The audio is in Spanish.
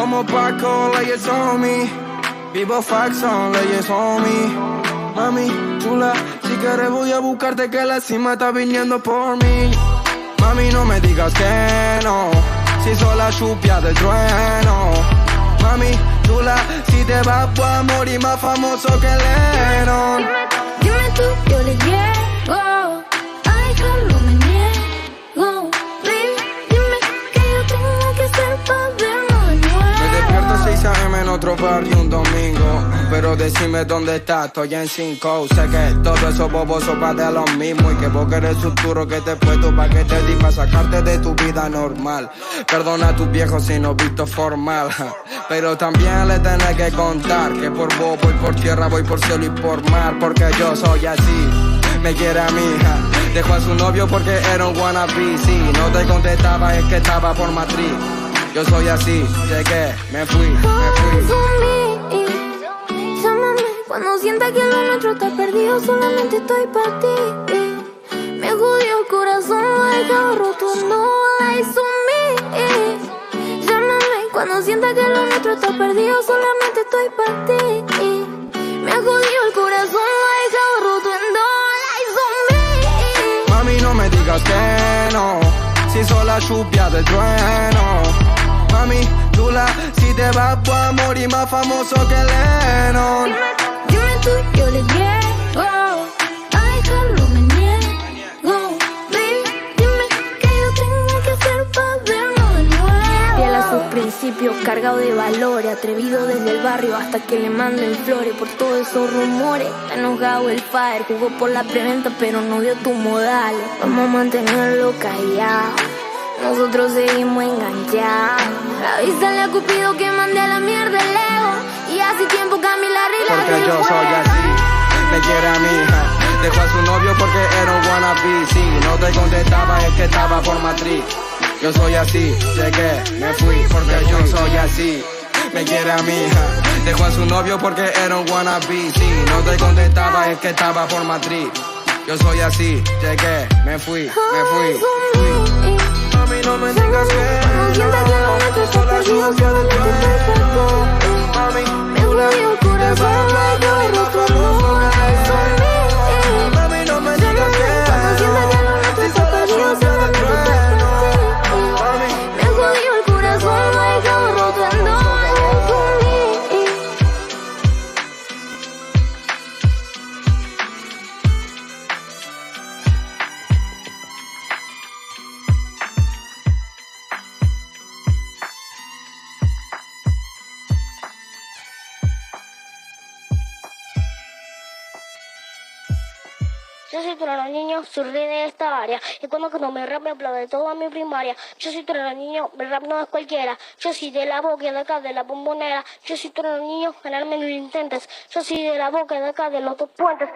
Como Paco, leyes on me. Vivo facts on leyes on me. Mami, chula, si quieres voy a buscarte que la cima está viniendo por mí. Mami, no me digas que no, si soy la chupia del trueno. Mami, chula, si te vas voy a morir más famoso que Lennon. Dime tú, yo le llego a dejarlo, me niego. Baby, dime que yo tengo que hacer para vernos de nuevo. Me despierto 6 AM en otro barrio un domingo, pero decime dónde estás, estoy en 5. Sé que todo eso bobos sopa de lo mismo, y que vos querés un turo que te he puesto pa' que te di, pa' sacarte de tu vida normal. Perdona a tus viejos si no visto formal, pero también le tenés que contar que por vos voy por tierra, voy por cielo y por mar, porque yo soy así. Me quiere a mi hija, dejó a su novio porque era un wannabe. Si no te contestaba es que estaba por matriz. Yo soy así, llegué, me fui. Llámame cuando sienta que lo nuestro está perdido, solamente estoy para ti. Me jodió el corazón, lo he dejado roto, no lies on me. Llámame cuando sienta que lo nuestro está perdido, solamente estoy para ti. Me jodió el corazón, lo he dejado roto, no lies on me. Mami, no me digas que no, si soy la chupia del trueno. Mami, chula, si te vas voy a morir más famoso que Lennon. Dime tú, yo le llego a dejarlo, me niego. Baby, dime que yo tengo que hacer para vernos de nuevo. Fiel a sus principios, cargado de valores, atrevido desde el barrio hasta que le manden flores por todos esos rumores. Está enojado el fire, jugó por la preventa pero no dio tus modales. Vamos a mantenerlo callado, nosotros seguimos enganchados. Avísale a Cupido que mande a la mierda el ego, y hace tiempo Camila arregla. Porque yo soy así, me quiere a mi hija, dejó a su novio porque era un wannabe. Si no te contestaba es que estaba por matriz. Yo soy así, llegué, me fui, porque yo soy así. Me quiere a mi hija, dejó a su novio porque era un wannabe. Si no te contestaba es que estaba por matriz. Yo soy así, llegué, me fui. Mami, no me digas que no, soy la chupia del trueno. Mami, me jodió el corazón, lo he dejado roto, no lies on me. mami, no me digas que no, si soy la chupia del trueno. Mami, me jodió el corazón, lo he dejado roto, no lies on me. Yo soy trono niño, soy rey de esta área. Y cuando me rap me aplaude toda mi primaria. Yo soy trono niño, mi rap no es cualquiera. Yo soy de la boca de acá, de la bombonera. Yo soy trono niño, ganarme no lo intentes. Yo soy de la boca de acá, de los dos puentes.